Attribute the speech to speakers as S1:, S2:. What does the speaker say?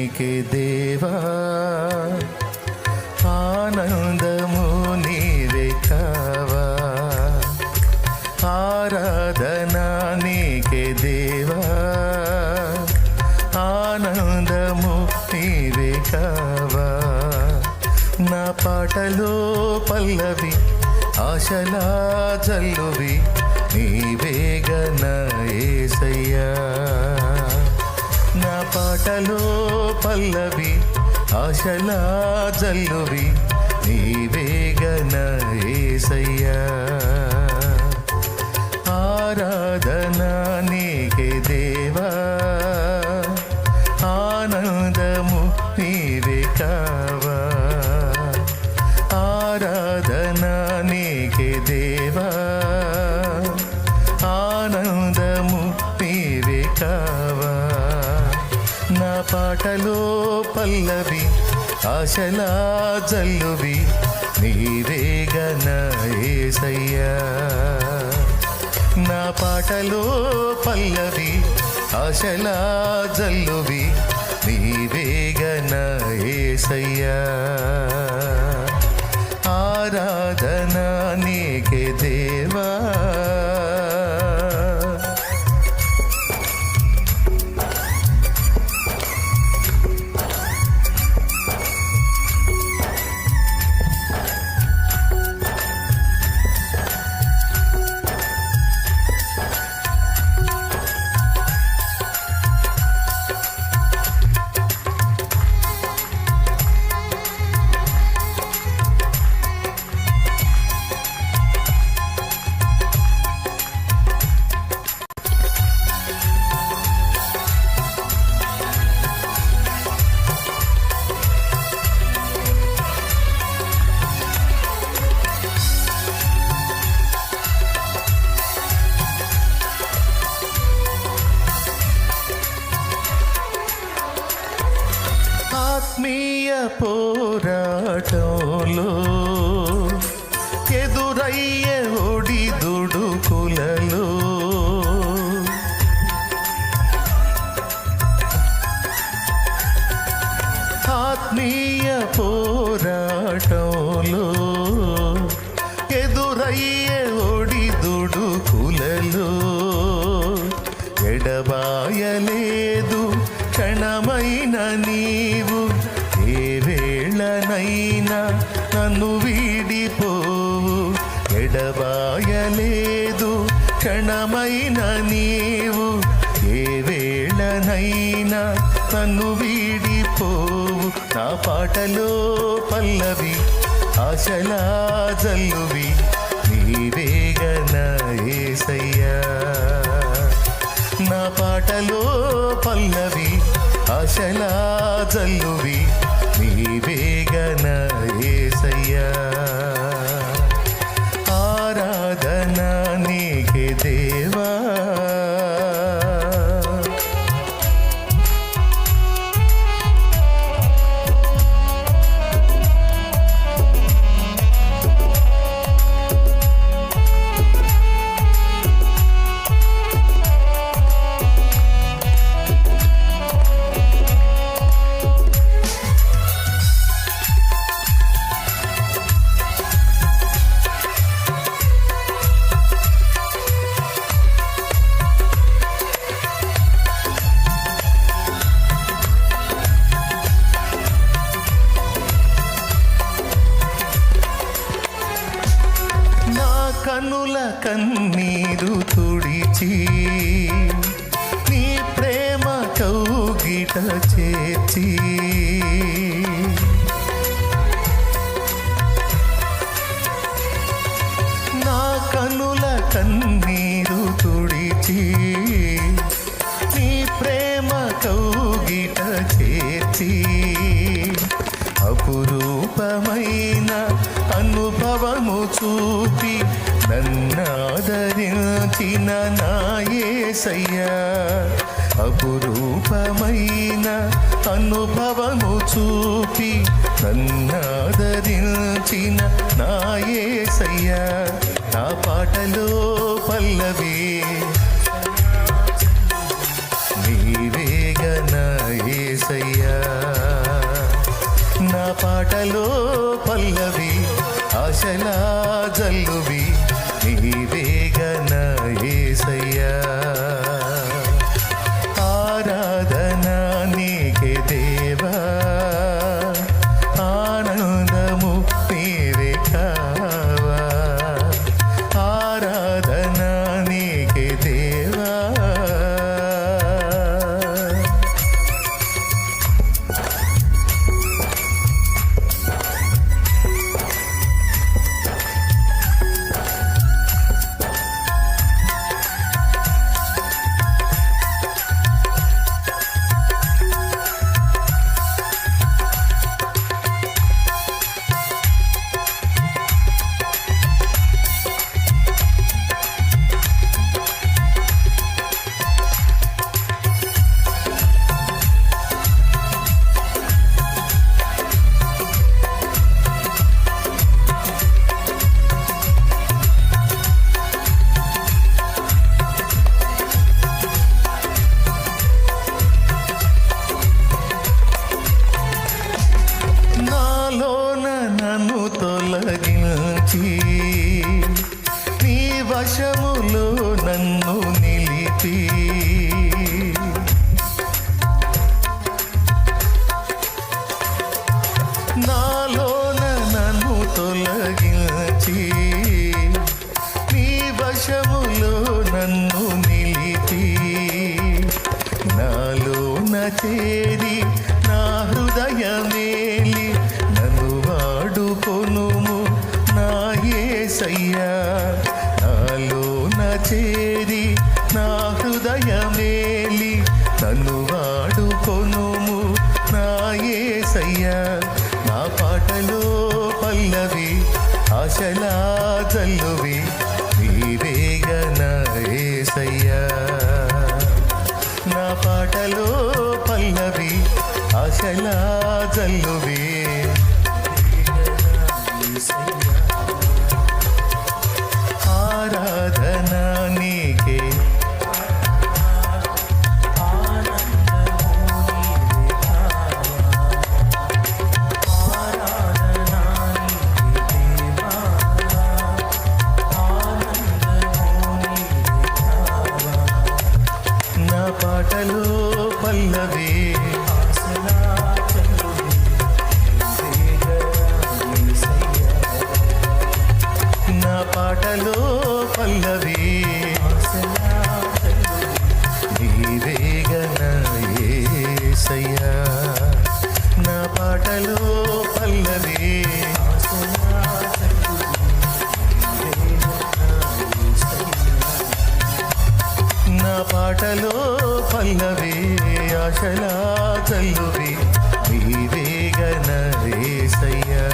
S1: నీకే దేవా, ఆనందము నీవే కావా. ఆరాధన నీకే దేవా, ఆనందము నీవే కావా. నా పాటలో పల్లవి ఆశలా జల్లువి నీవేగన యేసయ్యా. నా పాటలో పల్లవి ఆశలా జల్లువి నీవేగన యేసయ్యా. ఆరాధన నీకే దేవా, ఆనందము నీవే కావా. ఆరాధన నీకే దేవా, ఆనందము నీవే కావా. నా పాటలో పల్లవి ఆశలా జల్లువి నీవేగన యేసయ్యా. నా పాటలో పల్లవి ఆశలా జల్లువి నీవేగన యేసయ్యా. ఆరాధన నీకే దేవా. ఆత్మీయ పోరాటంలో ఎదురయ్యే ఒడిదుడుకులలో ఆత్మీయ పోరాటంలో ఎదురయ్యే ఒడిదుడుకులలో ఎడబాయలేదు క్షణమైన నీవు. ఏ వేళనైనా నన్ను వీడిపోవు. ఎడబాయలేదు క్షణమైన నీవు. ఏ వేళనైనా నన్ను వీడిపోవు. నా పాటలో పల్లవి ఆశలా జల్లువి నీవేగన యేసయ్యా. నా పాటలో పల్లవి ఆశలా జల్లువి నీవేగన యేసయ్యా. ఆరాధన నీకే దేవా. కనుల కన్నీరు తుడిచి నీ ప్రేమ కౌగిట చేర్చి నా కనుల కన్నీరు తుడిచి నీ ప్రేమ కౌగిట చేర్చి అపురూపమైన అనుభవము చూపి నన్నాదరించిన నా యేసయ్యా. అపురూపమైన అనుభవము చూపి నన్నాదరించిన నా యేసయ్యా. నా పాటలో పల్లవి నీవేగన యేసయ్యా. పాటలో పల్లవి ఆశలా జల్లువి నీవేగన యేసయ్యా ఆరాధన నీకే దేవా ఆనందము నీవే కావా ఆరాధన నీకే దేవా నన్ను తొలగించి నీ వశములో నన్ను నిలిపి నాలోన నన్ను తొలగించి నీ వశములో నన్ను నిలిపి నాలోన చేరి నా హృదయమేలి నన్ను వాడుకొనుము నా యేసయ్యా నాలోన చేరి నా హృదయమేలి నన్ను వాడుకొనుము నా యేసయ్యా నా పాటలో పల్లవి ఆశలా జల్లువి నీవేగన యేసయ్యా నా పాటలో పల్లవి ఆశలా జల్లువి ఆరాధన నీకే నా పాటలో పల్లవి నా పాటలో పల్లవి నీవేగన యేసయ్యా నా పాటలో పల్లవి నా పాటలో పల్లవి ఆశలా చల్లువి నీవేగన యేసయ్యా